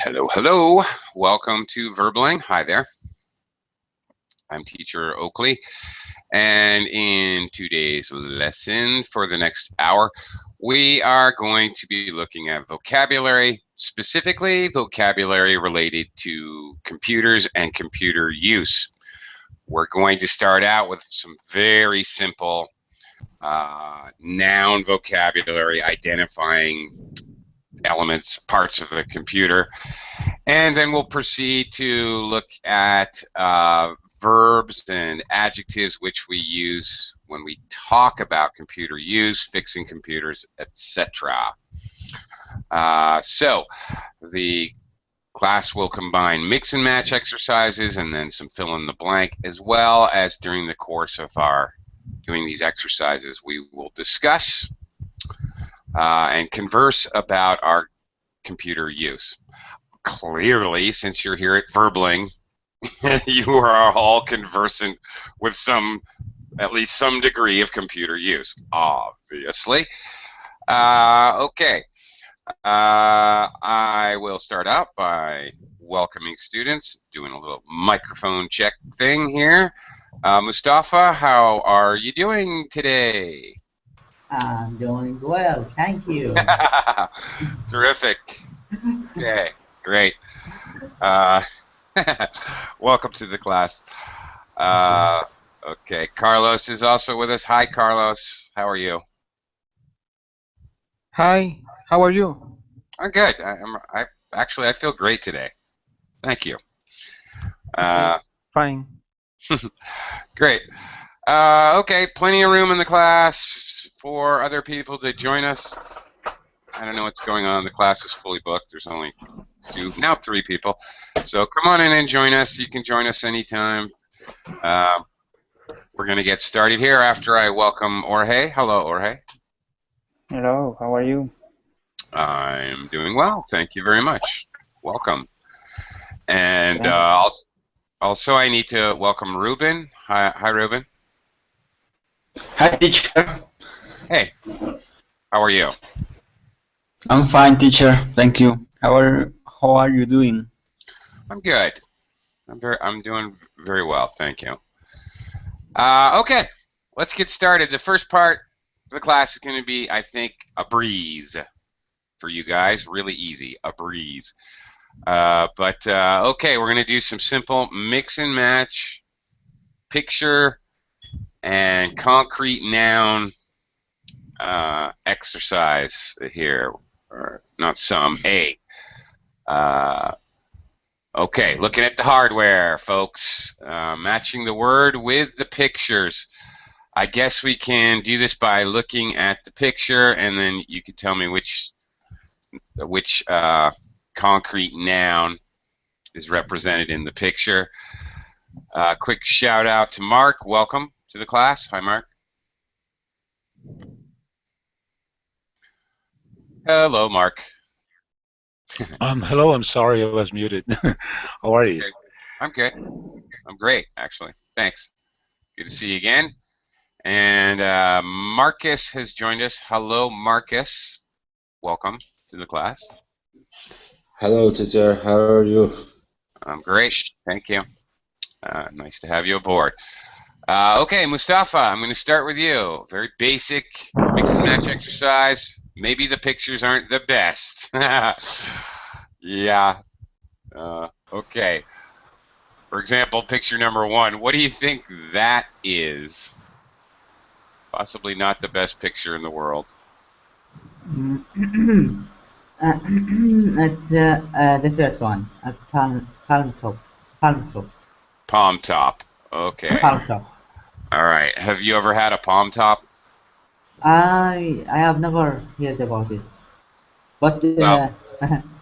Hello, hello. Welcome to Verbling. Hi there. I'm teacher Oakley. And in today's lesson for the next hour, we are going to be looking at vocabulary, specifically vocabulary related to computers and computer use. We're going to start out with some very simple noun vocabulary identifying elements, parts of the computer. And then we'll proceed to look at verbs and adjectives which we use when we talk about computer use, fixing computers, etc. So the class will combine mix and match exercises and then some fill in the blank, as well as during the course of our doing these exercises we will discuss and converse about our computer use. Clearly, since you're here at Verbling, you are all conversant with at least some degree of computer use, obviously. Okay. I will start out by welcoming students, doing a little microphone check thing here. Mustafa, how are you doing today? I'm doing well, thank you. Terrific. Okay, great. Welcome to the class. Okay, Carlos is also with us. Hi, Carlos. How are you? Hi, how are you? I'm good. I feel great today. Thank you. Fine. Great. Okay, plenty of room in the class for other people to join us. I don't know what's going on. The class is fully booked. There's only now three people. So come on in and join us. You can join us anytime. We're going to get started here after I welcome Jorge. Hello, Jorge. Hello, how are you? I'm doing well. Thank you very much. Welcome. And also I need to welcome Ruben. Hi, Ruben. Hi, teacher. Hey, how are you? I'm fine, teacher. Thank you. How are you doing? I'm good. I'm doing very well. Thank you. Okay, let's get started. The first part of the class is going to be, I think, a breeze for you guys. Really easy, a breeze. Okay, we're going to do some simple mix and match, picture, and concrete noun exercise here. Or not some, A. Okay, looking at the hardware, folks. Matching the word with the pictures. I guess we can do this by looking at the picture, and then you can tell me which concrete noun is represented in the picture. Quick shout out to Mark. Welcome to the class. Hi, Mark. Hello, Mark. Hello, I'm sorry I was muted. How are you? Okay. I'm good. I'm great, actually. Thanks. Good to see you again. And Marcus has joined us. Hello, Marcus. Welcome to the class. Hello, teacher. How are you? I'm great. Thank you. Nice to have you aboard. Okay, Mustafa, I'm going to start with you. Very basic mix and match exercise. Maybe the pictures aren't the best. Yeah. Okay. For example, picture number 1. What do you think that is? Possibly not the best picture in the world. It's the first one, a palm top. Palm top. Okay. Palm top. All right. Have you ever had a palm top? I have never heard about it, but Well,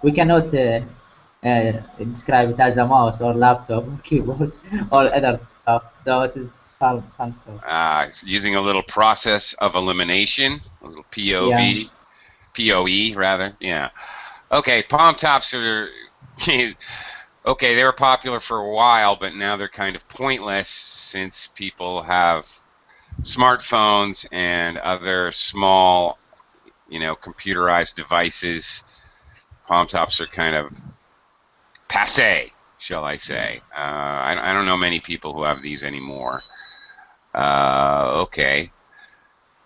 we cannot describe it as a mouse or laptop, keyboard, or other stuff. So it is palm top. using a little process of elimination, a little POV, POE rather. Yeah. Okay. Palm tops are okay. They were popular for a while, but now they're kind of pointless since people have smartphones and other small, computerized devices. Palm tops are kind of passe, shall I say. I don't know many people who have these anymore. Okay.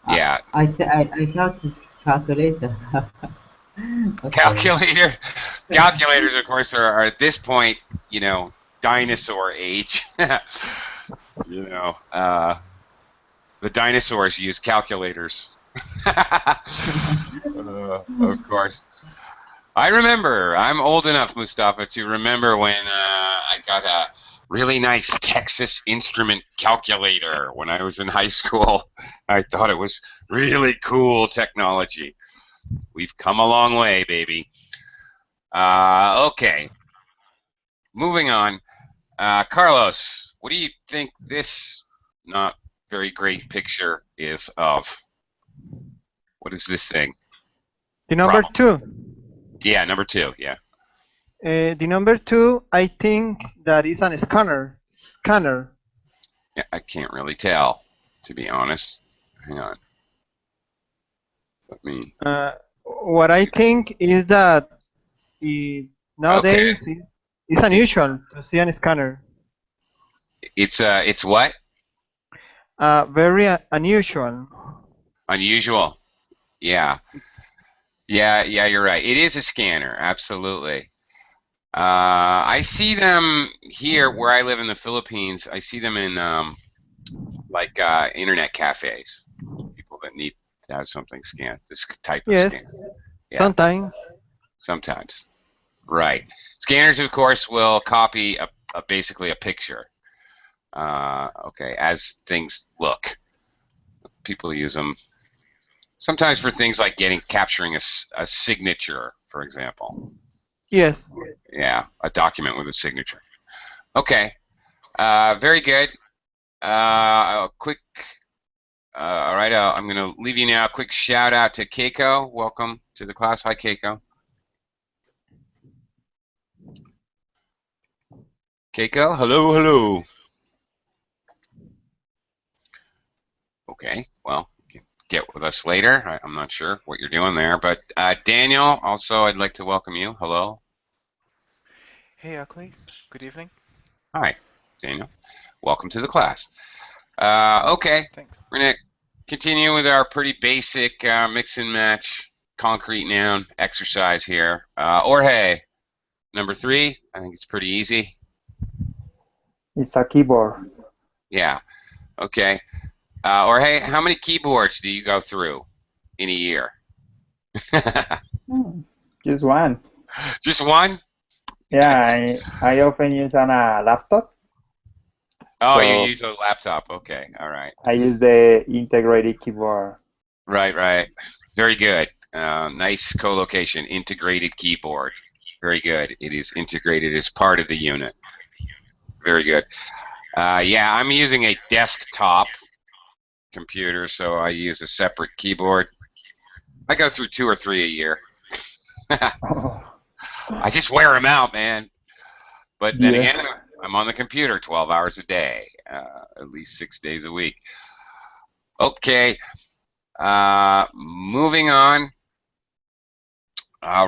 Yeah. I thought it's calculator. Okay. Calculators, of course, are at this point, dinosaur age. The dinosaurs used calculators. Of course. I remember. I'm old enough, Mustafa, to remember when I got a really nice Texas Instrument calculator when I was in high school. I thought it was really cool technology. We've come a long way, baby. Okay. Moving on. Carlos, what do you think this not very great picture is of? What is this thing? The number Problem. 2. Yeah, number 2, yeah. The number 2, I think that is an scanner. Yeah, I can't really tell, to be honest. Hang on. Let me. What I think is that nowadays it's unusual to see a scanner. It's what? Very unusual. Unusual. Yeah. Yeah, you're right. It is a scanner, absolutely. I see them here where I live in the Philippines. I see them in internet cafes. People that need to have something scanned. This type of scanner. Yeah. Sometimes. Right. Scanners, of course, will copy basically a picture. As things look. People use them sometimes for things like capturing a signature, for example. Yes. Yeah, a document with a signature. Okay. Very good. Quick. All right. I'm going to leave you now. A quick shout out to Keiko. Welcome to the class. Hi, Keiko. Keiko, hello. Okay. Well, you can get with us later. I'm not sure what you're doing there, but Daniel, also, I'd like to welcome you. Hello. Hey, Oakley. Good evening. Hi, Daniel. Welcome to the class. Okay. Thanks. We're going to continue with our pretty basic mix and match concrete noun exercise here. Jorge, number 3. I think it's pretty easy. It's a keyboard. Yeah. Okay. Jorge, how many keyboards do you go through in a year? Just one. Just one? Yeah, I often use on a laptop. Oh, So you use a laptop. Okay. All right. I use the integrated keyboard. Right. Very good. Nice co-location. Integrated keyboard. Very good. It is integrated as part of the unit. Very good. Yeah, I'm using a desktop computer, so I use a separate keyboard. I go through 2 or 3 a year. I just wear them out, man. But then again, I'm on the computer 12 hours a day, at least 6 days a week. Okay. Moving on.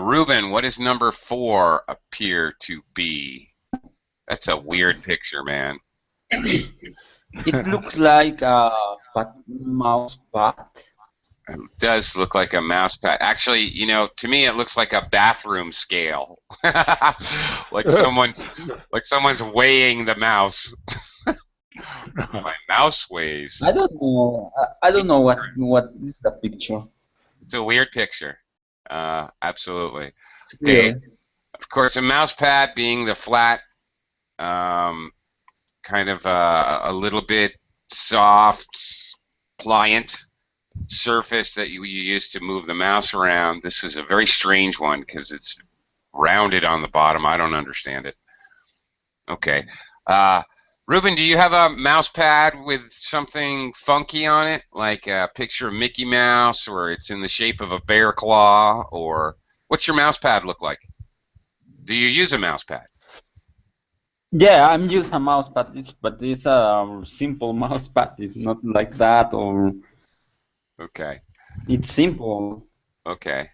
Ruben, what does number 4 appear to be? That's a weird picture, man. It looks like a mouse pad. It does look like a mouse pad. Actually, to me, it looks like a bathroom scale, like someone's weighing the mouse. My mouse weighs. I don't know. I don't know what is the picture. It's a weird picture. Absolutely. It's Okay. weird. Of course, a mouse pad being the flat, kind of a little bit soft, pliant surface that you use to move the mouse around. This is a very strange one because it's rounded on the bottom. I don't understand it. Okay. Ruben, do you have a mouse pad with something funky on it, like a picture of Mickey Mouse, or it's in the shape of a bear claw, or what's your mouse pad look like? Do you use a mouse pad? Yeah, I'm using a mouse pad, but it's a simple mouse pad. It's not like that, or Okay. it's simple. Okay.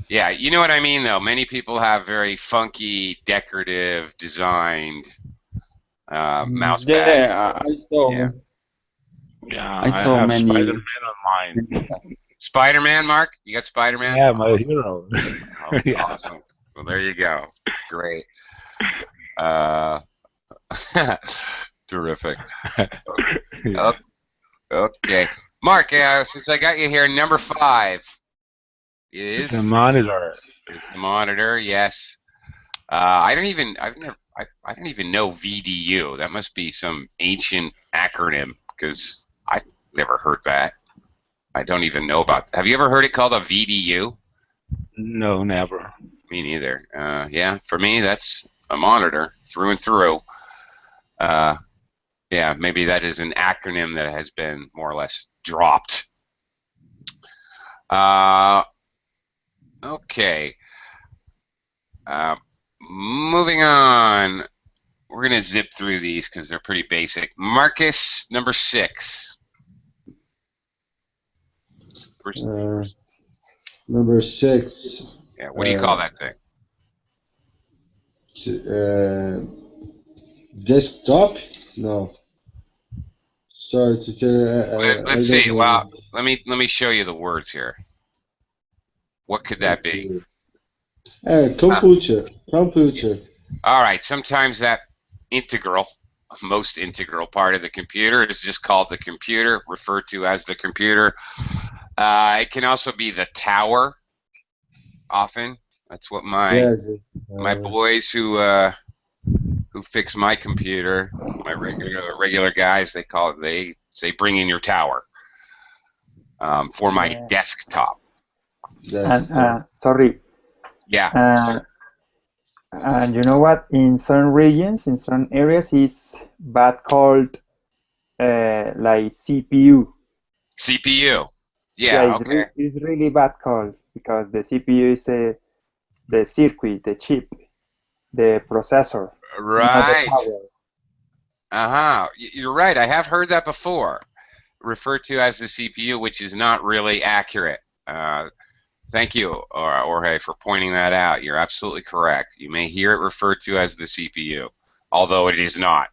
Yeah, you know what I mean, though. Many people have very funky, decorative, designed mouse pad. Yeah, I saw. Yeah. Yeah, I I saw have many. Spider-Man on mine. Spider-Man, Mark? You got Spider-Man? Yeah, my hero. Oh, Yeah. awesome. Well, there you go. Great. Uh, terrific. Yeah. O- Okay. Mark, since I got you here, number 5 It's a is monitor. the monitor. Yes. I don't even know VDU. That must be some ancient acronym because I've never heard that. I don't even know about. Have you ever heard it called a VDU? No, never. Me neither. Yeah, for me that's a monitor through and through. Uh, yeah, maybe that is an acronym that has been more or less dropped. Uh, okay. Uh, moving on. We're gonna zip through these because they're pretty basic. Marcus, number 6. Number 6. Yeah, what do you call that thing? Desktop? No. Sorry, teacher. I Let's don't see. Well, know. let me show you the words here. What could that be? Computer. Computer. All right. Sometimes that integral, most integral part of the computer is just called the computer, referred to as the computer. It can also be the tower. Often, that's what my Yes. boys who fix my computer, my regular guys, they call it. They say, "Bring in your tower." For my Yeah. desktop. And Desktop. sorry, Yeah. and you know what? In some regions, in some areas, is bad called like CPU. CPU. Yeah, Yeah. Okay. it's really bad call because the CPU is the circuit, the chip, the processor, not the Right. power. Uh-huh. You're right. I have heard that before, referred to as the CPU, which is not really accurate. Thank you, Jorge, for pointing that out. You're absolutely correct. You may hear it referred to as the CPU, although it is not.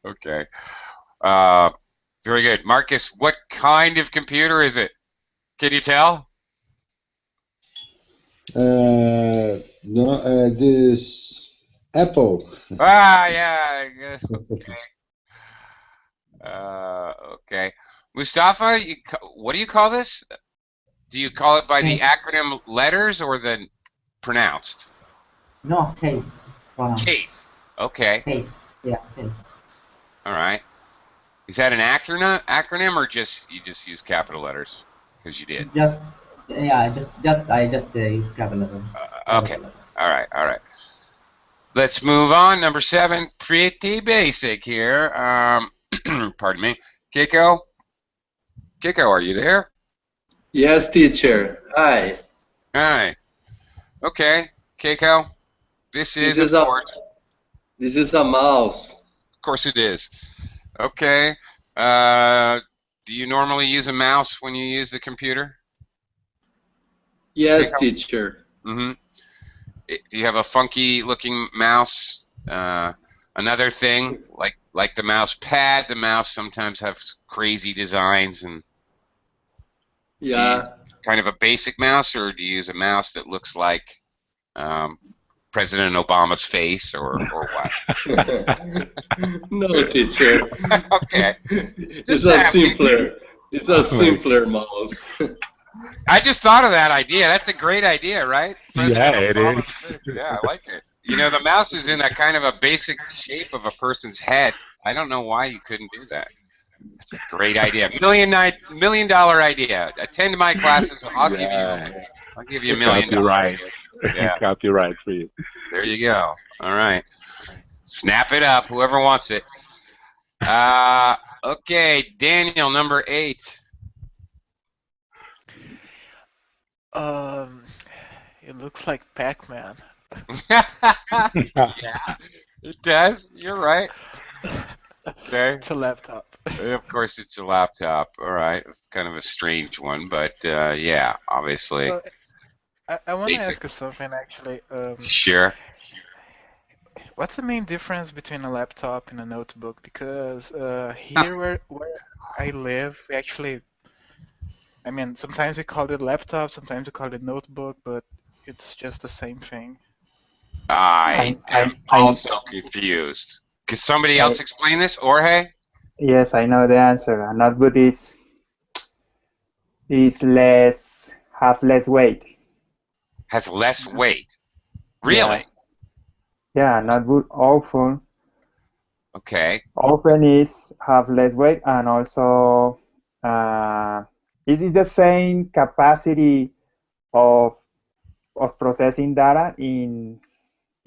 Okay. Uh, very good. Marcus, what kind of computer is it? Can you tell? No, this Apple. Ah, yeah. Okay. Okay. Mustafa, what do you call this? Do you call it by the Case. acronym letters or the pronounced? No, case. Pronoun. Case. Okay. Case. Yeah, case. All right. Is that an acronym or just you just use capital letters because you did? Just, yeah, I just use capital Okay. letter. All right. All right. Let's move on. Number 7, pretty basic here. Pardon me. Keiko? Keiko, are you there? Yes, teacher. Hi. Hi. Okay. Keiko, this This is, of is a course, this is a mouse. it is. Okay. Do you normally use a mouse when you use the computer? Yes, Keiko? teacher. Mm-hmm. Do you have a funky looking mouse? Another thing, like the mouse pad, the mouse sometimes has crazy designs. And do you use Yeah. kind of a basic mouse, or do you use a mouse that looks like President Obama's face, or what? No, teacher. Okay. It's Just a asking. simpler mouse. I just thought of that idea. That's a great idea, right? Yeah, it is. Obama's face. Yeah, I like it. You know, the mouse is in a kind of a basic shape of a person's head. I don't know why you couldn't do that. That's a great idea. $1 million idea. Attend my classes. I'll give you $1 million. Copyright. Yeah. Copyright for you. There you go. All right. Snap it up, whoever wants it. Okay, Daniel, number 8. It looks like Pac-Man. Yeah, it does. You're right. Okay. It's a laptop. Of course, it's a laptop. All right. Kind of a strange one, but yeah, obviously. Well, I want to ask you something actually. Sure. What's the main difference between a laptop and a notebook? Because here where I live, we actually, I mean, sometimes we call it laptop, sometimes we call it notebook, but it's just the same thing. I am I'm also confused. Could somebody else explain this, Jorge? yes, I know the answer. A notebook is have less weight. Has less weight. Really? Yeah, notebook Okay. often is have less weight, and also this is the same capacity of processing data in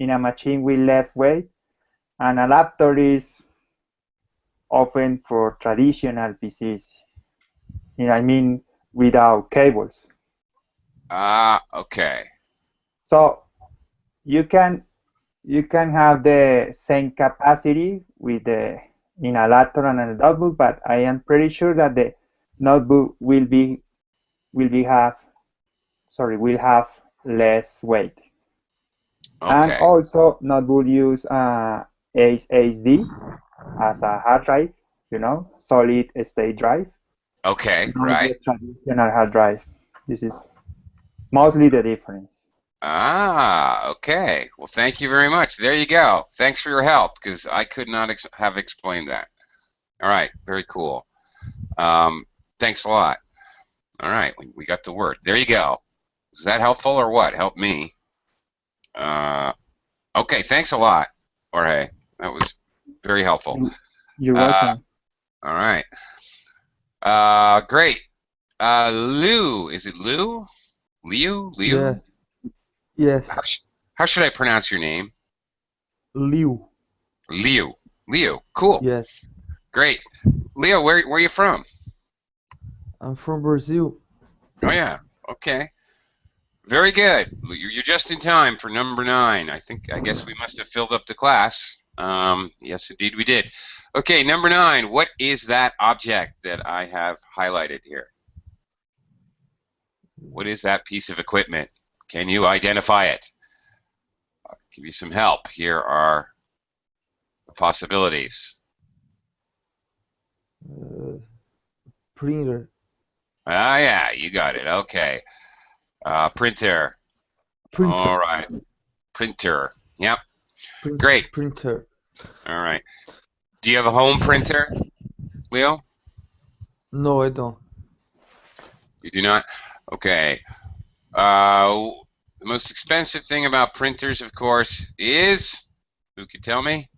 a machine with less weight, and a laptop is often for traditional PCs. I mean, without cables. Okay. So you can have the same capacity with in a laptop and a notebook, but I am pretty sure that the notebook will have less weight. And Okay. also notebook use SSD as a hard drive, solid state drive, Okay, not right. the traditional hard drive. This is mostly the difference. Okay. Well, thank you very much. There you go. Thanks for your help, because I could not have explained that. All right, very cool. Thanks a lot. All right, we got the word. There you go. Is that helpful or what? Help me. Okay, thanks a lot, Jorge. That was very helpful. You're welcome. All right. Great. Lou, is it Lou? Liu? Yeah. Yes. How should I pronounce your name? Liu. Liu. Liu. Cool. Yes. Great. Leo, where are you from? I'm from Brazil. Oh yeah. Okay. Very good. You're just in time for number 9. I guess we must have filled up the class. Yes, indeed we did. Okay, number 9. What is that object that I have highlighted here? What is that piece of equipment? Can you identify it? I'll give you some help. Here are the possibilities. Printer. Ah, yeah, you got it. Okay. Printer. Printer. All right. Printer. Yep. Great. Printer. All right. Do you have a home printer, Leo? No, I don't. You do not? Okay. The most expensive thing about printers, of course, is, who could tell me?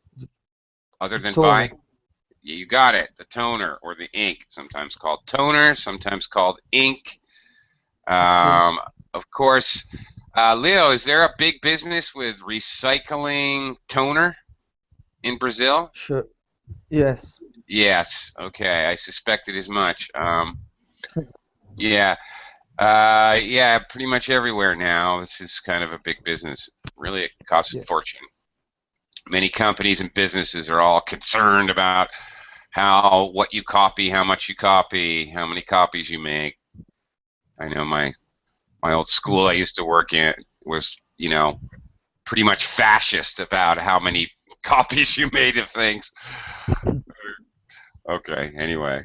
Other than buying? You got it. The toner or the ink, sometimes called toner, sometimes called ink. Of course, Leo, is there a big business with recycling toner in Brazil? Sure. Yes. Yes. Okay. I suspected as much. Yeah. Yeah, pretty much everywhere now. This is kind of a big business. Really, it costs a fortune. Many companies and businesses are all concerned about what you copy, how much you copy, how many copies you make. I know my old school I used to work in was, pretty much fascist about how many copies you made of things. Okay, anyway,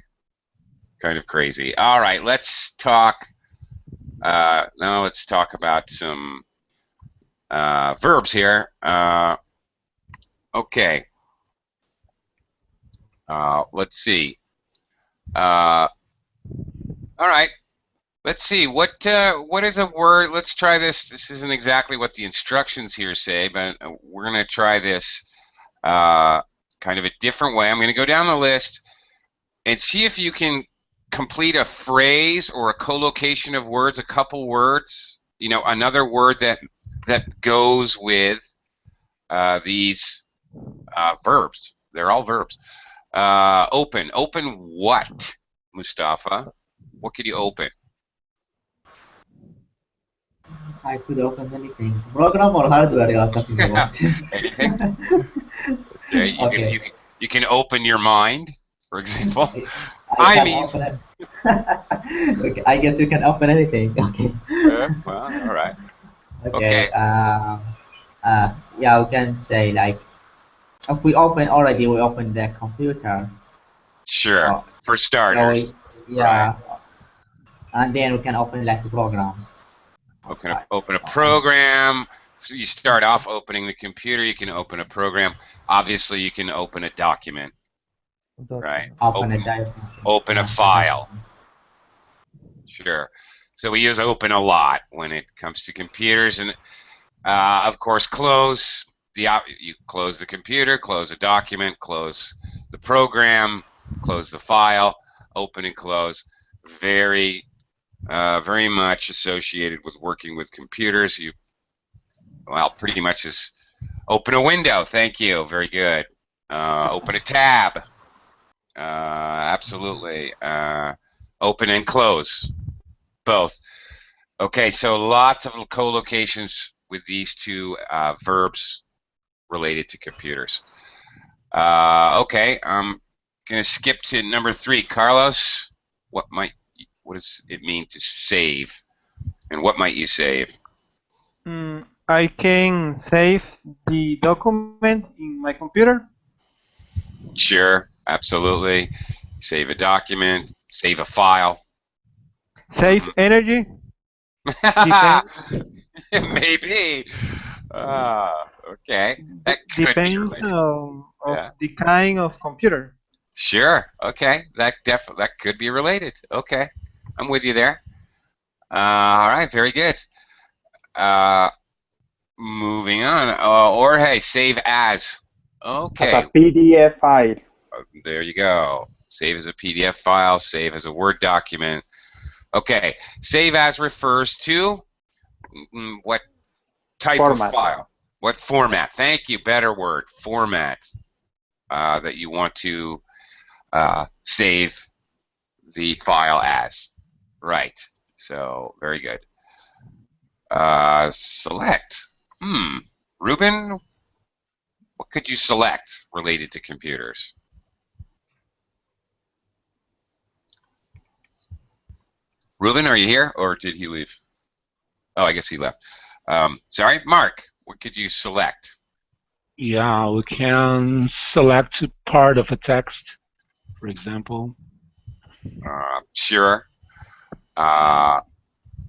kind of crazy. All right, let's talk. Now let's talk about some verbs here. Okay. Let's see. All right. Let's see. What is a word? Let's try this. This isn't exactly what the instructions here say, but we're going to try this kind of a different way. I'm going to go down the list and see if you can complete a phrase or a collocation of words, a couple words, another word that goes with these verbs. They're all verbs. Open. Open what, Mustafa? What could you open? I could open anything. Program or hardware you are talking about? Anything? Okay, you can open your mind, for example. Okay, I guess you can open anything. Okay. Well, all right. Okay. Okay. Yeah, we can say like if we open the computer. Sure. Uh, For so starters. Right. yeah, and then we can open like the program. Like, Open a program. So you start off opening the computer. You can open a program. Obviously, you can open a document. Right. open a dive. Open a file. Sure. So we use open a lot when it comes to computers, and of course, close. You close the computer, close a document, close the program, close the file. Open and close. Very much associated with working with computers. Pretty much is open a window. Thank you. Very good. Open a tab. Absolutely. Open and close. Both. Okay, so lots of co-locations with these two verbs related to computers. Okay, I'm going to skip to number 3. Carlos, what does it mean to save? And what might you save? I can save the document in my computer. Sure, absolutely. Save a document, save a file. Save energy. Depends. Maybe. Okay. That could be Depends related. of Yeah. the kind of computer. Sure. Okay. That could be related. Okay. I'm with you there. All right. Very good. Moving on. Or hey, save as. Okay. As a PDF file. There you go. Save as a PDF file. Save as a Word document. Okay. Save as refers to what type Format. of file? What format? Thank you. Better word. Format that you want to save the file as. Right. So very good. Select. Ruben, what could you select related to computers? Ruben, are you here, or did he leave? Oh, I guess he left. Sorry, Mark, what could you select? Yeah, we can select part of a text, for example. Sure.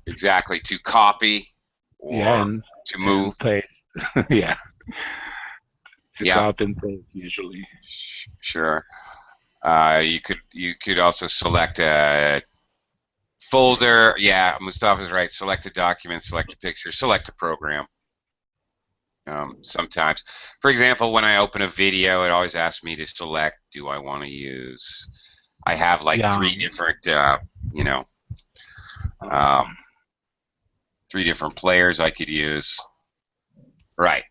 Exactly. To copy or and to move. And paste. Yeah. To Yeah. copy and paste usually. Sure. You could also select a folder. Yeah, Mustafa's right. Select a document, select a picture, select a program. Sometimes, for example, when I open a video, it always asks me to select. Do I want to use? I have like 3 different, 3 different players I could use. Right.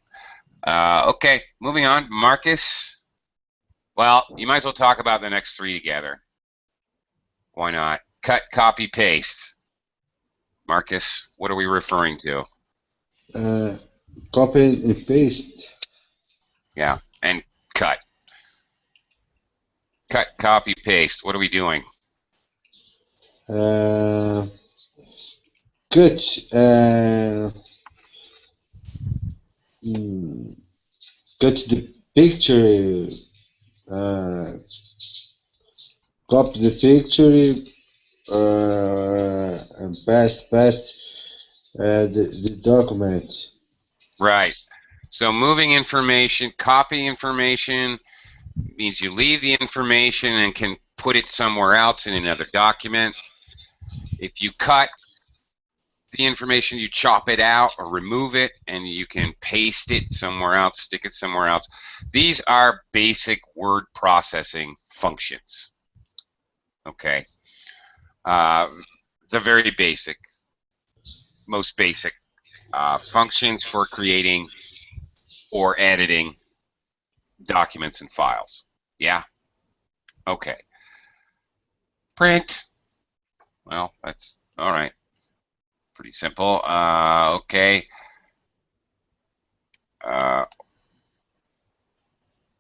Okay. Moving on, Marcus. Well, you might as well talk about the next 3 together. Why not? Cut, copy, paste. Marcus, what are we referring to? Copy and paste. Yeah, and cut. Cut, copy, paste. What are we doing? Cut. Cut the picture. Copy the picture. And paste the document. Right. So moving information, copy information means you leave the information and can put it somewhere else in another document. If you cut the information, you chop it out or remove it, and you can paste it somewhere else, stick it somewhere else. These are basic word processing functions. Okay. The very basic, most basic functions for creating or editing documents and files. Yeah? Okay. Print. Well, that's all right. Pretty simple. Okay.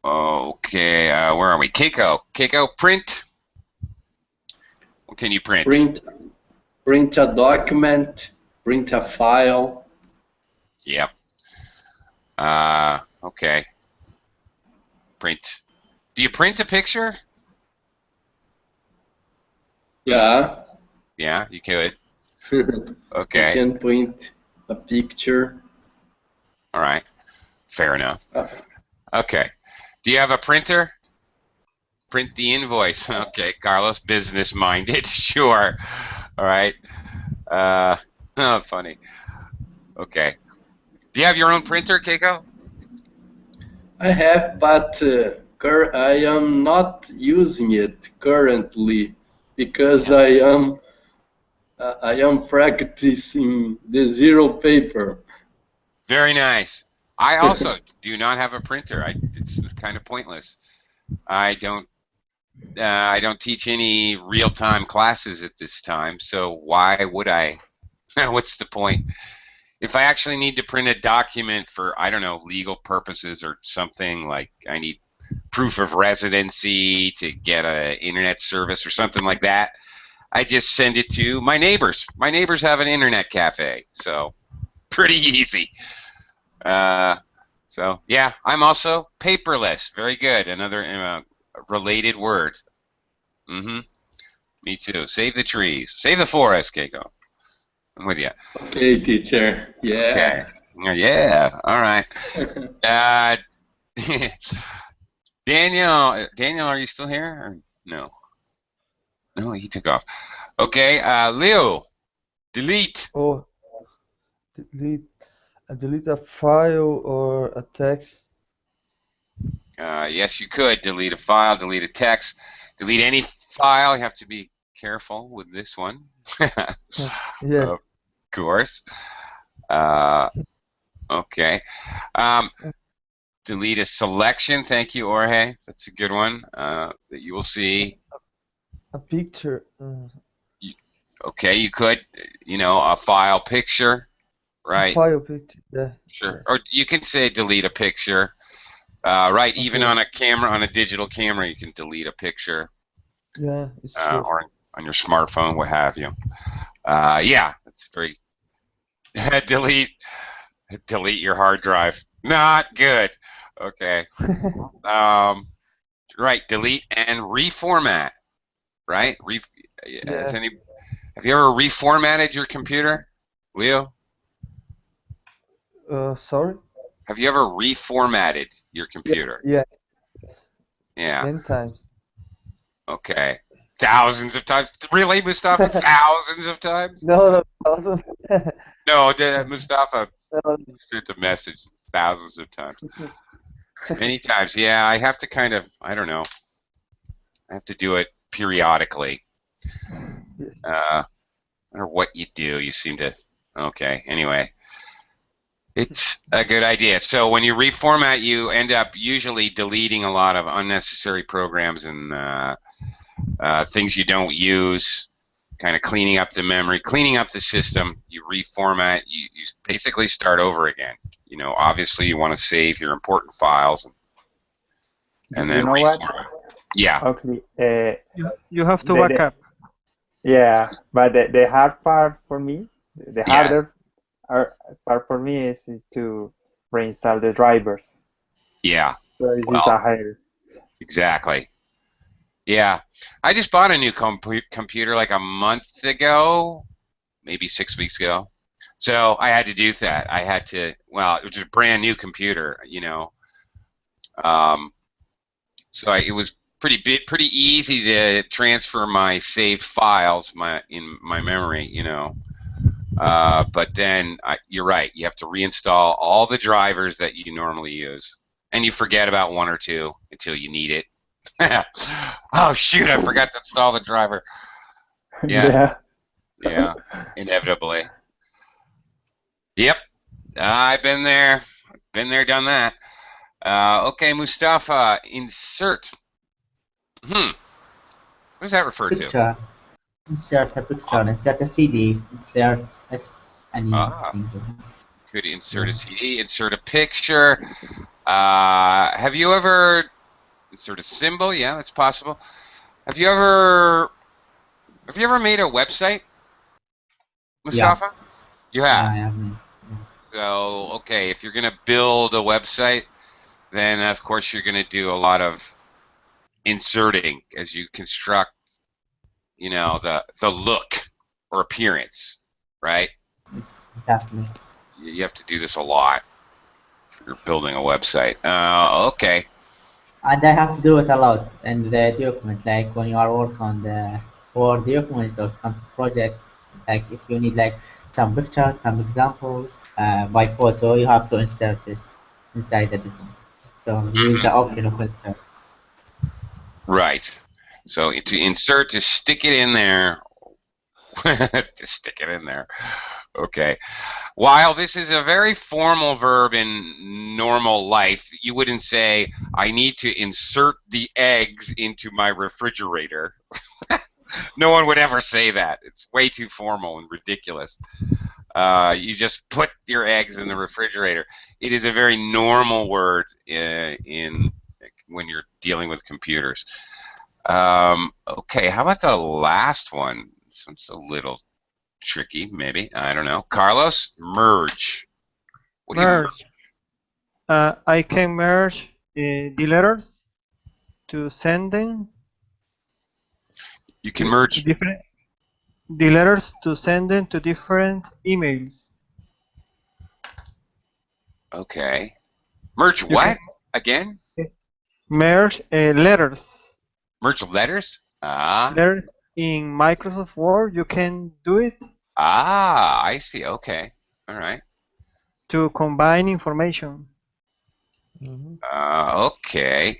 Okay, where are we? Keiko. Keiko, print. What can you print? Print a document, print a file. Yep. Okay. Print. Do you print a picture? Yeah. Yeah, you could. I Okay. can print a picture. All right. Fair enough. Uh, Okay. Do you have a printer? Print the invoice. Okay, Carlos, business-minded. Sure. All right. Oh, funny. Okay. Do you have your own printer, Keiko? I have, but I am not using it currently because I am practicing the zero paper. Very nice. I also do not have a printer. It's kind of pointless. I don't teach any real-time classes at this time, so why would I? What's the point? If I actually need to print a document for, I don't know, legal purposes or something, like I need proof of residency to get an internet service or something like that, I just send it to my neighbors. My neighbors have an internet cafe, so pretty easy. So yeah, I'm also paperless. Very good. Another related word. Me too. Save the trees. Save the forest, Keiko. I'm with you. Okay, teacher. Yeah. Okay. Yeah. All right. Daniel, are you still here? Or no. No, he took off. Okay. Leo, delete. Oh, delete a file or a text. Yes, you could delete a file, delete a text, delete any file. You have to be careful with this one. Yeah. Of course. Okay. Delete a selection. Thank you, Jorge. That's a good one that you will see. A picture. Okay, you could, a file picture, right? A file picture. Yeah. Sure. Or you can say delete a picture. Right, Okay. even on a camera, on a digital camera, you can delete a picture. Yeah, it's true. Or on your smartphone, what have you. Yeah, that's very. delete your hard drive. Not good. Okay. Right, delete and reformat. Right? Yeah. Have you ever reformatted your computer, Leo? Sorry? Have you ever reformatted your computer? Yeah. Yeah. Many times. Okay. Thousands of times. Really, Mustafa? Thousands of times? No, no, No, Mustafa no. sent a message thousands of times. Many times. Yeah, I have to kind of, I don't know. I have to do it periodically. No matter what you do, you seem to. Okay, anyway. It's a good idea. So when you reformat, you end up usually deleting a lot of unnecessary programs and things you don't use, kind of cleaning up the memory, cleaning up the system. You reformat, you basically start over again. Obviously you want to save your important files and then what? Yeah. Okay. You have to back up. Yeah, but the hard part for me, the harder part for me is to reinstall the drivers. Yeah. So this is a higher. Exactly. Yeah. I just bought a new computer like a month ago, maybe 6 weeks ago. So I had to do that. I had to, well, it was a brand new computer, So it was pretty easy to transfer my saved files in my memory, But then you're right. You have to reinstall all the drivers that you normally use, and you forget about one or two until you need it. Oh shoot! I forgot to install the driver. Yeah. Inevitably. Yep. I've been there. Done that. Okay, Mustafa. Insert. What does that refer to? Insert a picture, insert a CD, insert anything. Could insert a CD, insert a picture. Have you ever insert a symbol? Yeah, that's possible. Have you ever made a website, Mustafa? Yeah. You have. Yeah, So, okay, if you're going to build a website, then of course you're going to do a lot of inserting as you construct, the look or appearance, right? Definitely. You have to do this a lot if you're building a website. Okay. And I have to do it a lot in the document, like when you are working on the Word document or some project, like if you need like some pictures, some examples by photo, you have to insert it inside the document. So use the option of insert. Right. So to insert, to stick it in there. Stick it in there. Okay. While this is a very formal verb in normal life, you wouldn't say, I need to insert the eggs into my refrigerator. No one would ever say that. It's way too formal and ridiculous. You just put your eggs in the refrigerator. It is a very normal word in when you're dealing with computers. Okay, how about the last one? This one's a little tricky, maybe. I don't know. Carlos, merge. What do you merge? I can merge the letters to send them. You can merge the letters to send them to different emails. Okay. Merge what? Again? Merge letters. Merge letters? Ah. Letters in Microsoft Word, you can do it. Ah, I see. Okay. All right. To combine information. Okay.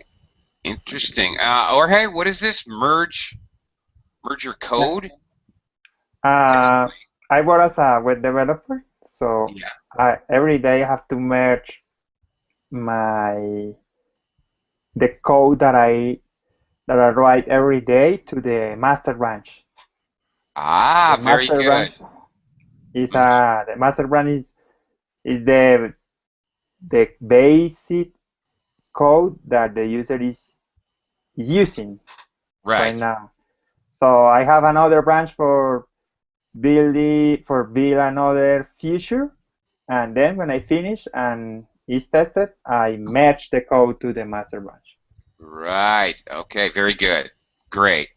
Interesting. Jorge, what is this? Merge your code? I work as a web developer, so every day I have to merge the code that I write every day to the master branch. Ah, very good. The master branch is the basic code that the user is using right now. So I have another branch for build another feature, and then when I finish and it's tested, I match the code to the master branch. Right. Okay. Very good. Great.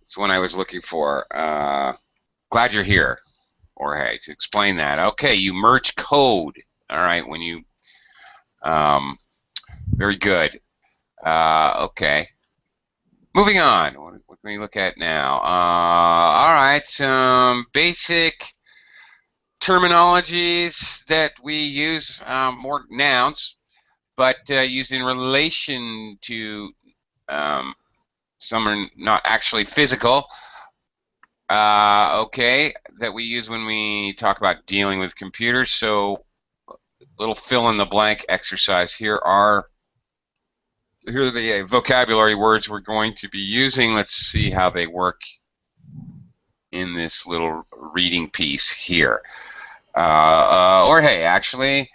That's what I was looking for. Glad you're here, Jorge, to explain that. Okay. You merge code. All right. When you. Very good. Okay. Moving on. What can we look at now? All right. Some basic terminologies that we use, more nouns, but used in relation to some are not actually physical. Okay, that we use when we talk about dealing with computers. So, little fill in the blank exercise. Here are the vocabulary words we're going to be using. Let's see how they work in this little reading piece here. Or hey, actually,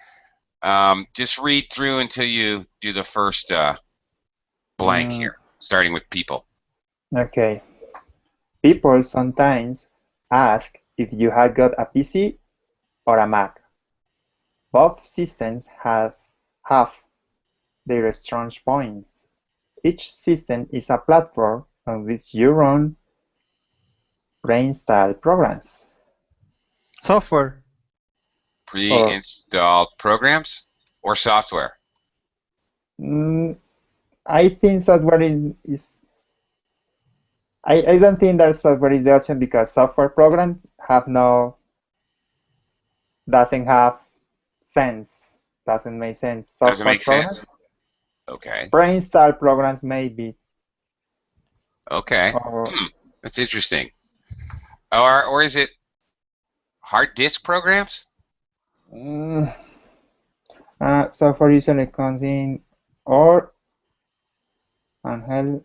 just read through until you do the first blank here, starting with people. Okay. People sometimes ask if you have got a PC or a Mac. Both systems have their strong points. Each system is a platform on which you run pre-installed programs. Software. Pre-installed programs or software? I think software is. I don't think that software is the option because software programs doesn't have sense. Doesn't make sense. Software doesn't make programs. Sense? Okay. Pre-installed programs maybe. Okay. That's interesting. Or is it hard disk programs? Software usually comes in or handheld,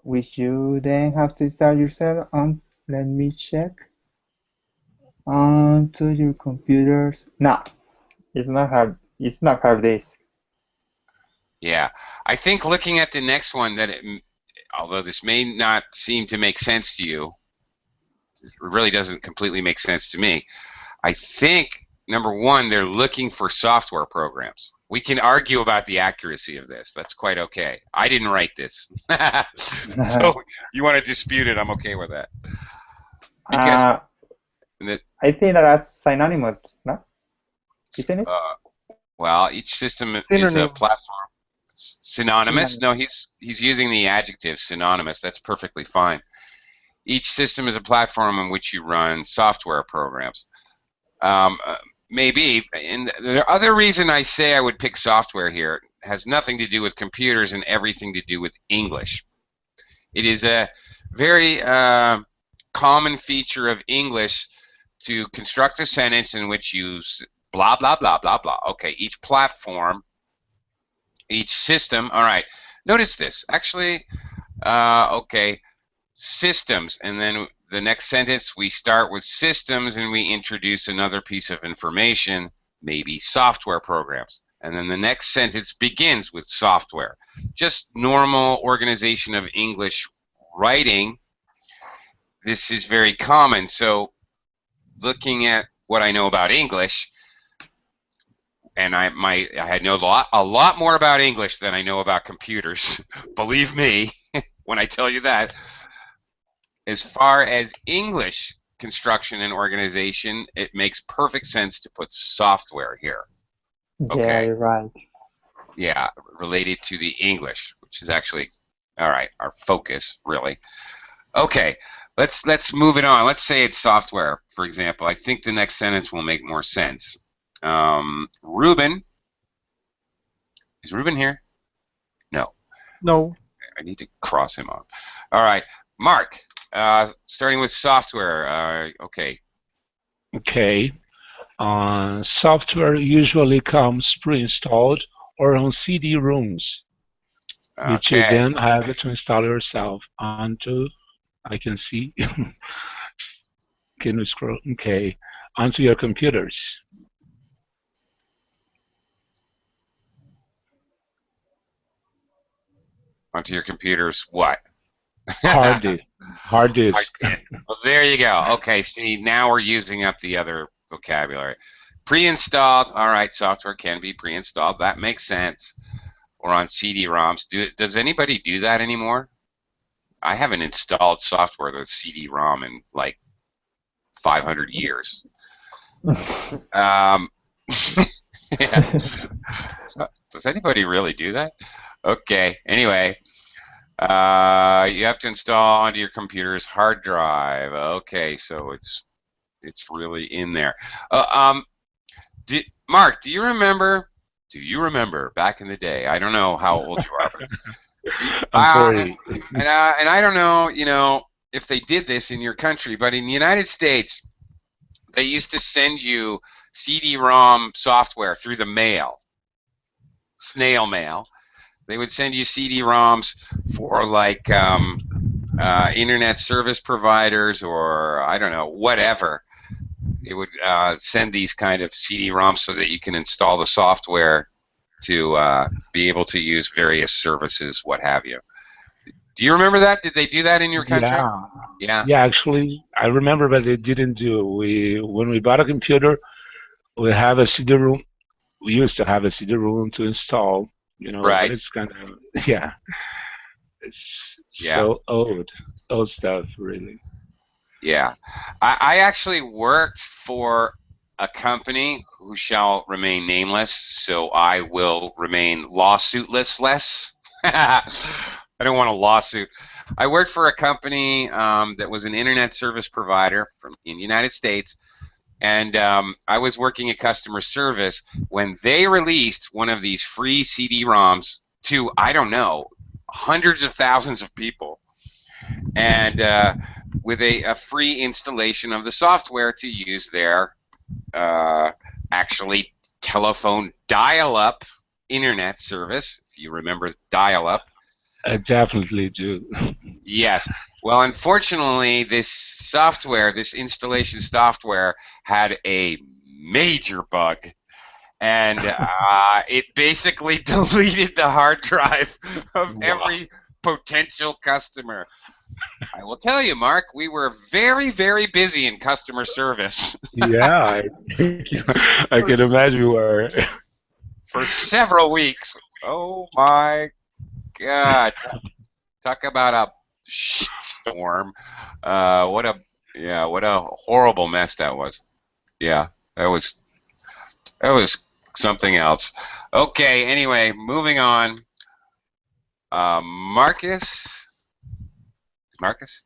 which you then have to install yourself on. Let me check. Onto your computers. No, it's not hard. It's not hard disk. Yeah, I think looking at the next one that although this may not seem to make sense to you, it really doesn't completely make sense to me. I think number one, they're looking for software programs. We can argue about the accuracy of this. That's quite okay. I didn't write this. So you want to dispute it, I'm okay with that. You guys, I think that's synonymous, no? Isn't it? well, each system is a Synonym. platform. Synonymous? No, he's using the adjective synonymous. That's perfectly fine. Each system is a platform in which you run software programs. Maybe, and the other reason I say I would pick software here has nothing to do with computers and everything to do with English. It is a very common feature of English to construct a sentence in which you blah, blah, blah, blah, blah. Okay, each platform, each system, all right. Notice this, actually, okay, systems, and then the next sentence we start with systems and we introduce another piece of information, maybe software programs. And then the next sentence begins with software. Just normal organization of English writing. This is very common. So looking at what I know about English, and I know a lot more about English than I know about computers. Believe me when I tell you that. As far as English construction and organization, it makes perfect sense to put software here. Okay. Yeah, you're right. Yeah, related to the English, which is actually, all right, our focus, really. Okay, let's move it on. Let's say it's software, for example. I think the next sentence will make more sense. Ruben, is Ruben here? No. No. I need to cross him off. All right, Mark. Starting with software, okay. Okay. Software usually comes pre-installed or on CD-ROMs, which you then have to install yourself onto, I can see, can you scroll? Okay, onto your computers. Onto your computers, what? Hard disk. Hard disk. Well, there you go. Okay, see, now we're using up the other vocabulary. Pre-installed, all right, software can be pre-installed. That makes sense. Or on CD-ROMs. Does anybody do that anymore? I haven't installed software with CD-ROM in like 500 years. Yeah. Does anybody really do that? Okay, anyway. You have to install onto your computer's hard drive. Okay, so it's really in there. Mark, do you remember back in the day? I don't know how old you are, but and I don't know, if they did this in your country, but in the United States, they used to send you CD-ROM software through the mail, snail mail. They would send you CD-ROMs for like internet service providers or I don't know, whatever. It would send these kind of CD-ROMs so that you can install the software to be able to use various services, what have you. Do you remember that? Did they do that in your country? Yeah. Yeah, actually, I remember, but they didn't do. When we bought a computer, we have a CD-ROM. We used to have a CD-ROM to install. Right. But it's kind of, yeah. It's so old stuff, really. Yeah. I actually worked for a company who shall remain nameless, so I will remain lawsuitless. I don't want a lawsuit. I worked for a company that was an internet service provider in the United States, and I was working at customer service when they released one of these free CD-ROMs to, I don't know, hundreds of thousands of people, and with a free installation of the software to use their actually telephone dial-up internet service, if you remember dial-up. I definitely do. Yes. Well, unfortunately, this software, this installation software, had a major bug, and it basically deleted the hard drive of every potential customer. I will tell you, Mark, we were very, very busy in customer service Yeah, I can imagine we were. for several weeks. Oh my God. Talk about a storm. What a horrible mess that was. Yeah, that was something else. Okay, anyway, moving on. Marcus? Marcus?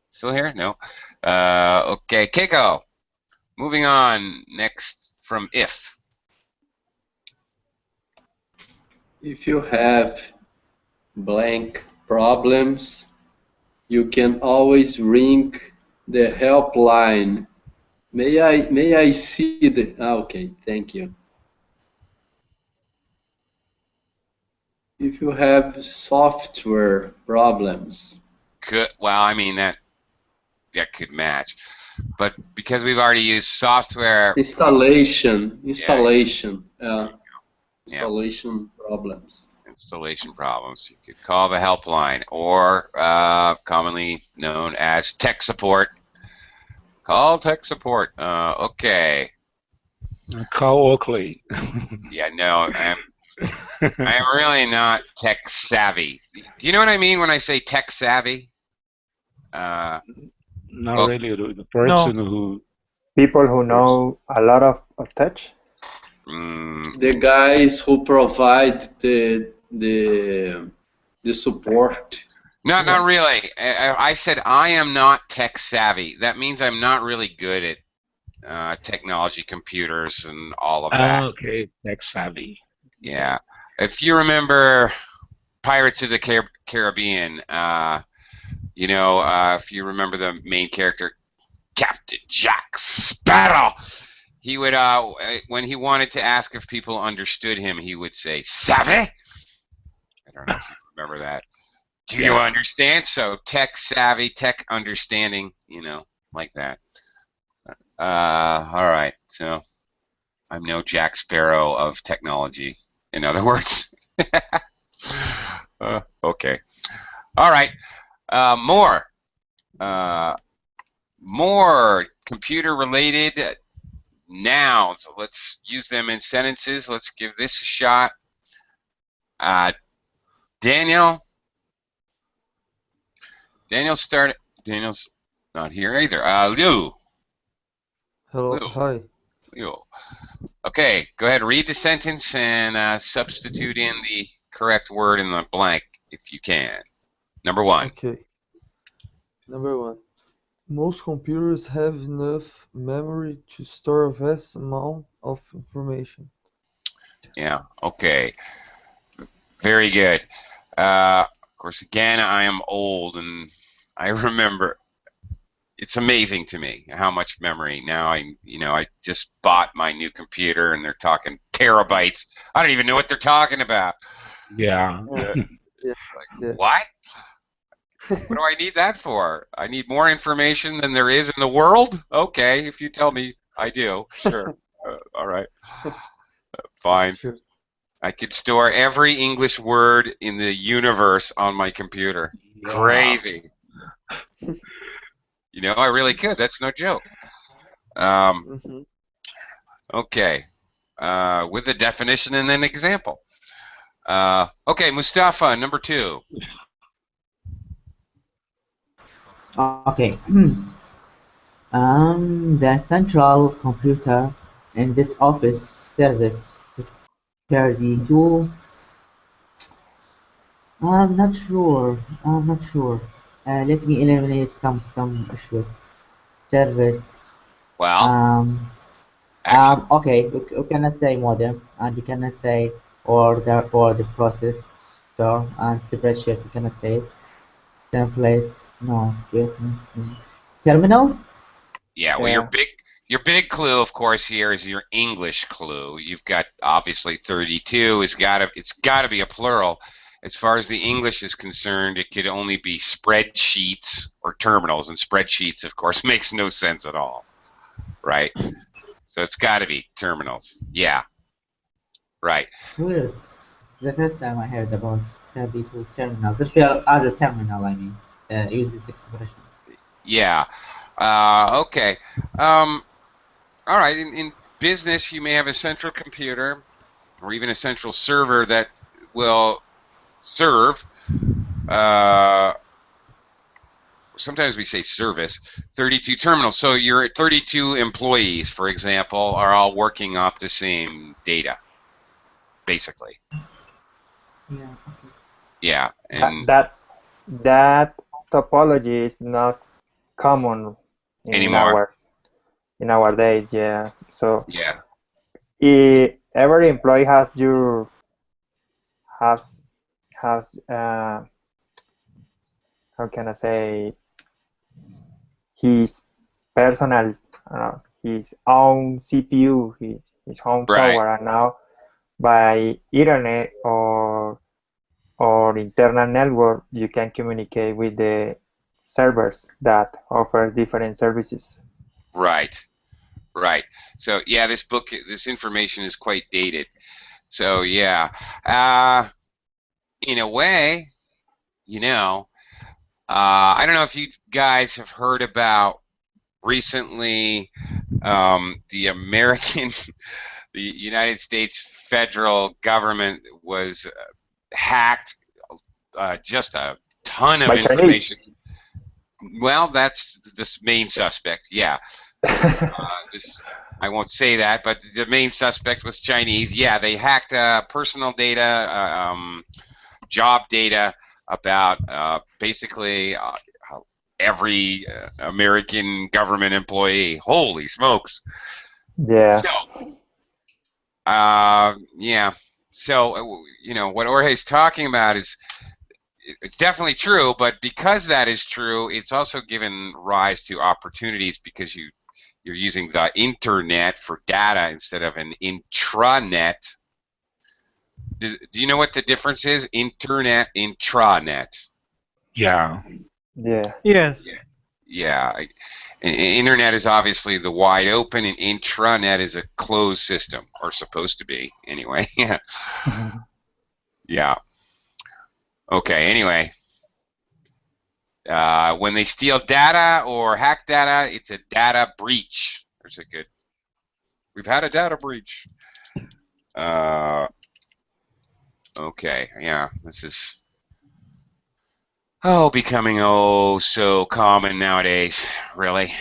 Still here? No. Okay, Keiko. Moving on. Next from if. If you have blank problems, you can always ring the helpline. May I see the okay, thank you. If you have software problems. Well, I mean that could match, but because we've already used software Installation problems. Installation problems, you could call the helpline, or commonly known as tech support. Call tech support. Okay. Call Oakley. Yeah, no, I'm really not tech savvy. Do you know what I mean when I say tech savvy? Not well, really. The person who People who know a lot of touch. The guys who provide the support. Not really. I said I am not tech savvy. That means I'm not really good at technology, computers, and all of that. Okay, tech savvy. Yeah. If you remember Pirates of the Caribbean, if you remember the main character, Captain Jack Sparrow, he would, when he wanted to ask if people understood him, he would say, "Savvy?" I don't know if you remember that. Do you understand? So tech savvy, tech understanding, like that. All right. So I'm no Jack Sparrow of technology, in other words. Okay. All right. More computer-related nouns. Let's use them in sentences. Let's give this a shot. Daniel. Daniel's not here either. Liu. Hello. Liu. Hi. Liu. Okay, go ahead. Read the sentence and substitute in the correct word in the blank if you can. Number one. Okay. Number one. Most computers have enough memory to store a vast amount of information. Yeah, okay. Very good. Of course, again, I am old, and I remember. It's amazing to me how much memory. Now I just bought my new computer, and they're talking terabytes. I don't even know what they're talking about. Yeah. Like, what? What do I need that for? I need more information than there is in the world? Okay, if you tell me I do, sure. All right. Fine. Sure. I could store every English word in the universe on my computer. Yeah. Crazy. I really could. That's no joke. Okay. With a definition and an example. Okay, Mustafa, number 2. Okay. The central computer in this office service 32. I'm not sure. Let me eliminate some issues. Service. Well. Okay. We cannot say modem, and we cannot say order or the processor and spreadsheet. We cannot say it. Templates. No. Terminals. Yeah. Well, your big clue, of course, here is your English clue. You've got obviously 32. It's got to be a plural. As far as the English is concerned, it could only be spreadsheets or terminals, and spreadsheets, of course, makes no sense at all, right? So it's got to be terminals. Yeah. Right. Weird. It's the first time I heard about 32 terminals. If you're as a terminal, I mean, use this expression. Yeah. Okay. All right. In business, you may have a central computer or even a central server that will serve. Sometimes we say service, 32 terminals. So your 32 employees, for example, are all working off the same data, basically. Yeah. Okay. Yeah. And that topology is not common in anymore. our days. Yeah. So Yeah. every employee has how can I say, his personal, his own CPU, his home Right. tower, and now by Ethernet or internal network, you can communicate with the servers that offer different services. Right. Right. So yeah, this information is quite dated. So yeah, in a way, I don't know if you guys have heard about recently the the United States federal government was hacked. Just a ton of By Chinese. information. Well, that's the main suspect. Yeah. I won't say that, but the main suspect was Chinese. Yeah, they hacked personal data, job data about basically every American government employee. Holy smokes! Yeah. So, yeah. So, what Jorge's talking about is it's definitely true, but because that is true, it's also given rise to opportunities because you're using the internet for data instead of an intranet. Do you know what the difference is? Internet, intranet. Yeah. Yeah. Yes. Yeah. Internet is obviously the wide open, and intranet is a closed system, or supposed to be, anyway. Yeah. Okay, anyway. When they steal data or hack data, it's a data breach. There's a good. We've had a data breach. Okay, yeah, this is becoming so common nowadays. Really.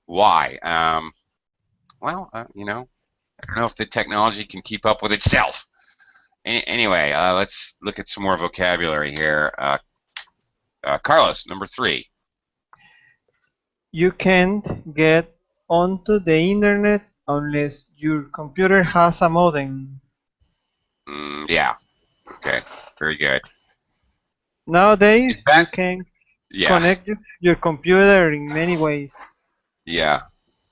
Why? Well, I don't know if the technology can keep up with itself. Anyway, let's look at some more vocabulary here. Carlos, number 3. You can't get onto the internet unless your computer has a modem. Yeah. Okay. Very good. Nowadays, That, you can yeah. connect your computer in many ways. Yeah.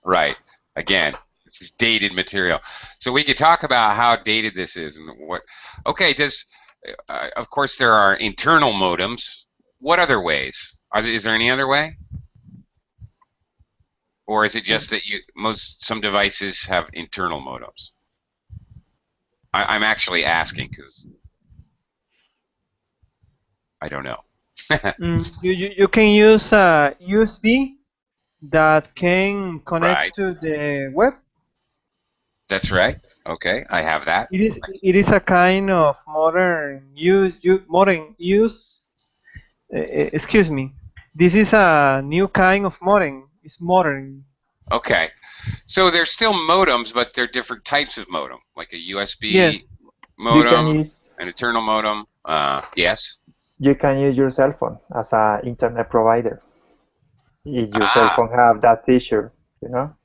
Right. Again, this is dated material. So we could talk about how dated this is and what. Okay. Of course, there are internal modems. What other ways? Is there any other way? Or is it just that some devices have internal modems? I'm actually asking because I don't know. You can use a USB that can connect Right. to the web. That's right. Okay, I have that. It is a kind of modern use. Excuse me. This is a new kind of modem. It's modern. Okay, so they're still modems, but they're different types of modem, like a USB Yes. modem, an internal modem. Yes. You can use your cell phone as an internet provider. If your cell phone have that feature, The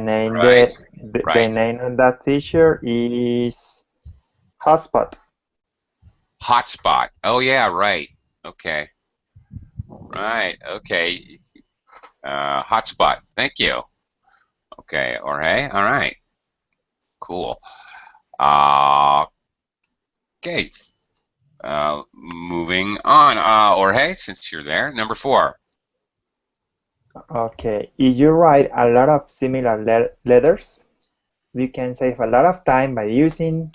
name Right. the name on that feature is hotspot. Hotspot. Oh yeah, right. Okay. Right. Okay. Hotspot. Thank you. Okay. Jorge. All right. Cool. Okay. Moving on. Jorge, since you're there, number 4. Okay. If you write a lot of similar letters, we can save a lot of time by using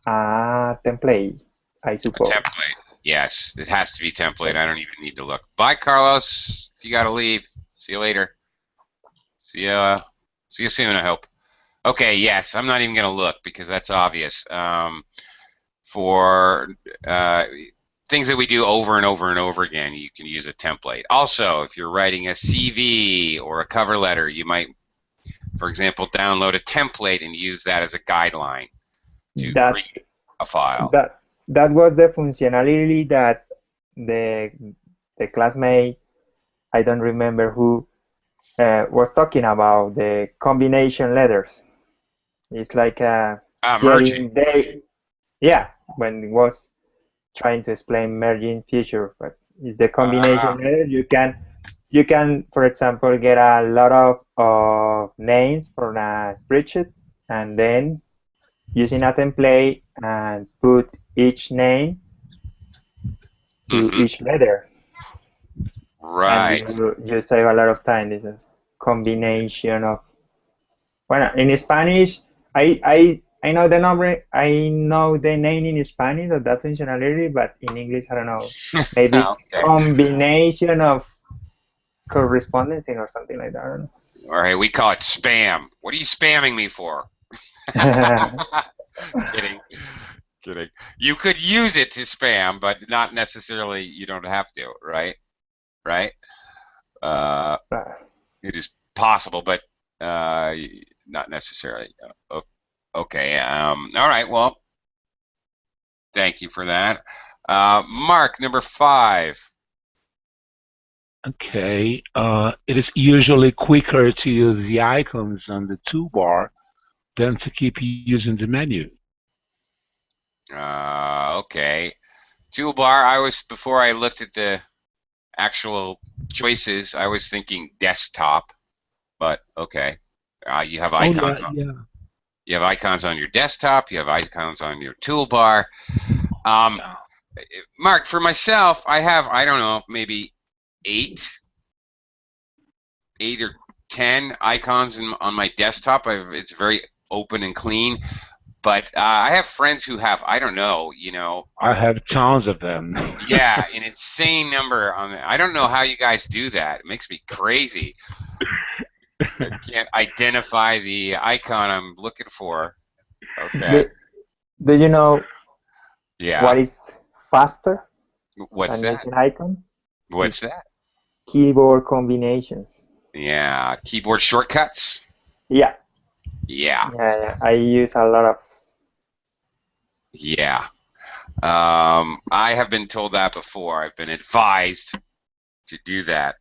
a template, I suppose. A template. Yes, it has to be template. I don't even need to look. Bye, Carlos. If you got to leave, see you later. See you soon, I hope. Okay, yes, I'm not even going to look because that's obvious. For things that we do over and over and over again, you can use a template. Also, if you're writing a CV or a cover letter, you might, for example, download a template and use that as a guideline to create a file. That was the functionality that the classmate, I don't remember who, was talking about, the combination letters. It's like merging. Yeah, when it was trying to explain merging feature, but it's the combination letter. You can, for example, get a lot of names from a spreadsheet, and then using a template and put each name to each letter. Right. And you save a lot of time. This is combination of. Well, in Spanish, I know the number. I know the name in Spanish of that functionality, but in English, I don't know. Maybe it's combination of correspondencing or something like that. I don't know. All right, we call it spam. What are you spamming me for? Kidding. Kidding. You could use it to spam, but not necessarily. You don't have to, right? Right. It is possible, but not necessarily. Okay. All right. Well, thank you for that. Mark, number 5. Okay. It is usually quicker to use the icons on the toolbar than to keep using the menu. Okay. Toolbar, before I looked at the actual choices, I was thinking desktop, but okay. You have icons You have icons on your desktop, you have icons on your toolbar. Mark, for myself, I have, I don't know, maybe 8 or 10 icons on my desktop. It's very open and clean. But I have friends who have, I don't know, I have tons of them. Yeah, an insane number on it. I don't know how you guys do that. It makes me crazy. I can't identify the icon I'm looking for. Okay. Do you know what is faster What's than that? using icons? What's that? Keyboard combinations. Yeah, keyboard shortcuts? Yeah. Yeah. I use a lot of. Yeah. I have been told that before. I've been advised to do that,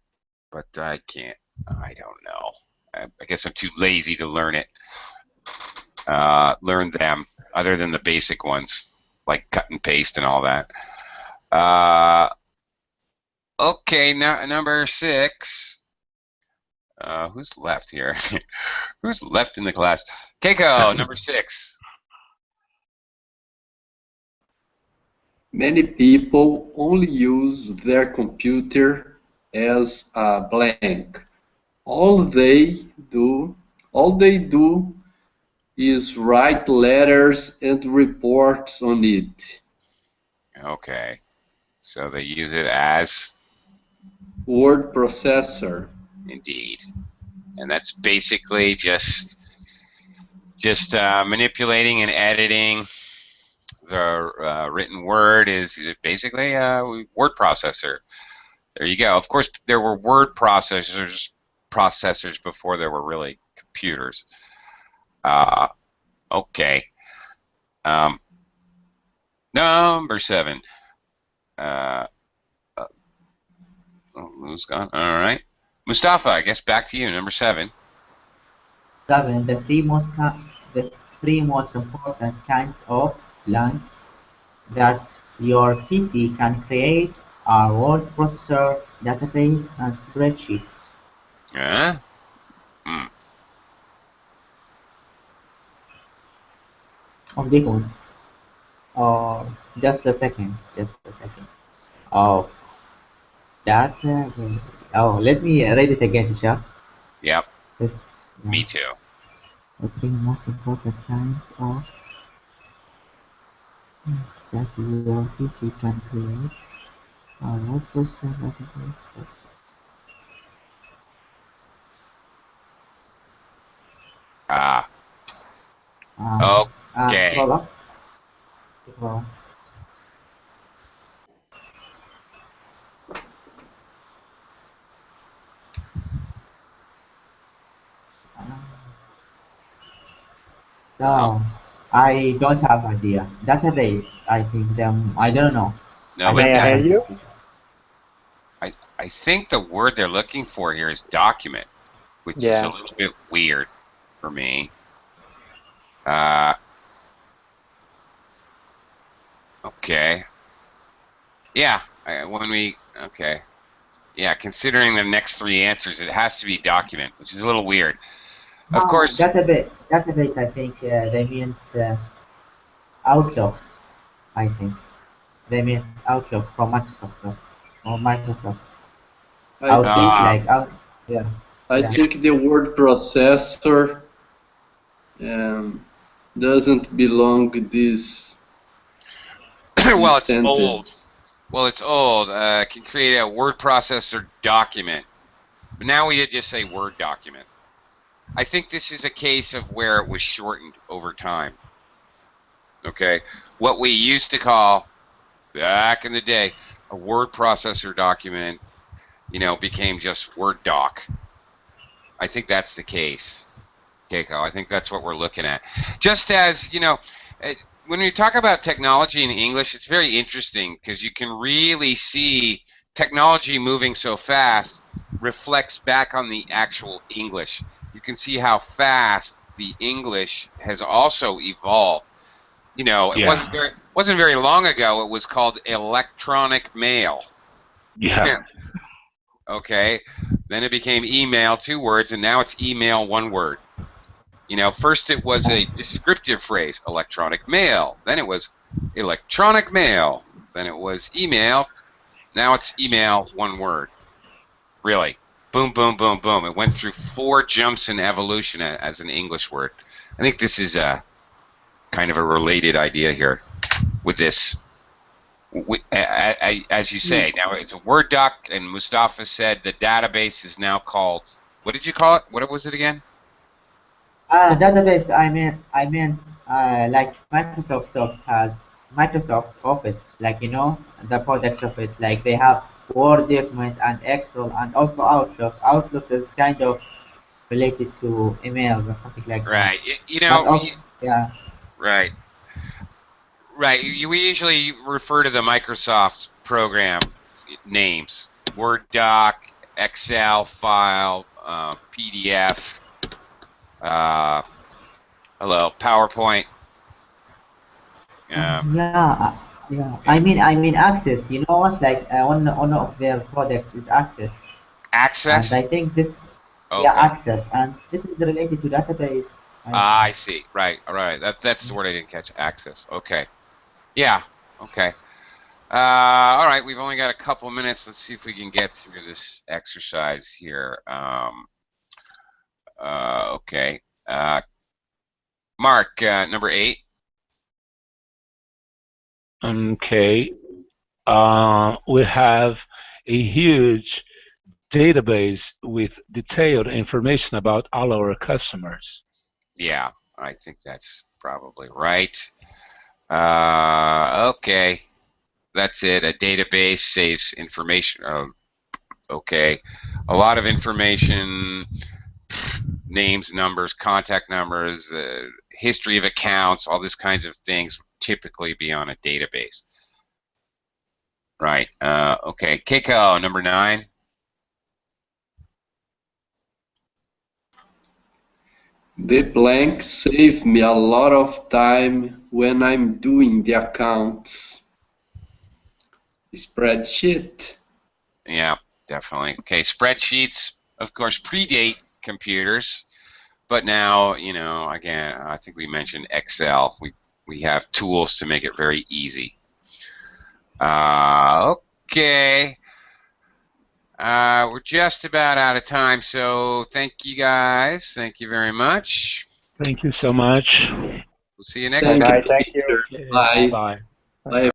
but I can't. I don't know. I guess I'm too lazy to learn it. Learn them, other than the basic ones, like cut and paste and all that. Okay, now number 6. Who's left here? Who's left in the class? Keiko, number 6. Many people only use their computer as a blank. All they do is write letters and reports on it. Okay, so they use it as word processor. Indeed, and that's basically just manipulating and editing. The written word is basically a word processor. There you go. Of course, there were word processors before there were really computers. Okay. Number 7. Who's gone? All right. Mustafa, I guess back to you. Number 7. 7. The three most important kinds of blank that your PC can create are word processor, database, and spreadsheet. Good. Oh, just a second. Oh, that. Let me read it again, Tisha. Yep. Me too. The three most important kinds of That your PC can create a web-person database for Ah, okay. scroll up. Scroll. Oh, So I don't have idea. Database. I think them. I don't know. no, I but have May I no help idea. you? I think the word they're looking for here is document, which is a Yeah. little bit weird for me. Uh, okay. Yeah, okay. Yeah, considering the next three answers, it has to be document, which is a little weird. Of No, course, database. Database. I think they means Outlook. I think they mean Outlook from Microsoft, or Microsoft I Outlook. think Like out. Yeah. I Yeah. think the word processor um, doesn't belong well, this it's old. sentence. Well, it's old. Can create a word processor document. But now we just say Word document. I think this is a case of where it was shortened over time. Okay, what we used to call back in the day a word processor document, became just Word doc. I think that's the case, Keiko. I think that's what we're looking at. Just as when you talk about technology in English, it's very interesting because you can really see technology moving so fast reflects back on the actual English. You can see how fast the English has also evolved. It Yeah. wasn't very long ago. It was called electronic mail. Yeah. Okay, then it became email, 2 words, and now it's email, 1 word. First it was a descriptive phrase, electronic mail. Then it was electronic mail. Then it was email. Now it's email, 1 word. Really. Boom, boom, boom, boom. It went through 4 jumps in evolution as an English word. I think this is a kind of a related idea here with this. As you say, now it's a Word doc, and Mustafa said the database is now called, what did you call it? What was it again? Database. I meant like Microsoft Office. Like the products of it. Like they have Word document and Excel and also Outlook. Outlook is kind of related to emails or something like that. Right. But also, yeah. Right. Right. We usually refer to the Microsoft program names: Word doc, Excel file, PDF, PowerPoint. Yeah, yeah. I mean Access. You know what? Like one of their products is Access, and I Access. think this, yeah, Okay. Access, and this is related to database. I I think. see. Right. All right. That's the word I didn't catch. Access. Okay. Yeah. Okay. All right. We've only got a couple minutes. Let's see if we can get through this exercise here. Okay. Mark, number 8. Okay. We have a huge database with detailed information about all our customers. Yeah, I think that's probably right. Okay, that's it. A database saves information. Okay, a lot of information, names, numbers, contact numbers, history of accounts, all these kinds of things would typically be on a database. Right. Okay, Keiko, number 9. The blank save me a lot of time when I'm doing the accounts. Spreadsheet. Yeah, definitely. Okay, spreadsheets, of course, predate computers. But now, again, I think we mentioned Excel. We have tools to make it very easy. Okay. We're just about out of time, so thank you guys. Thank you very much. Thank you so much. We'll see you next Thank time. you, Bye. Thank you. teacher. Okay, Bye. bye. Bye.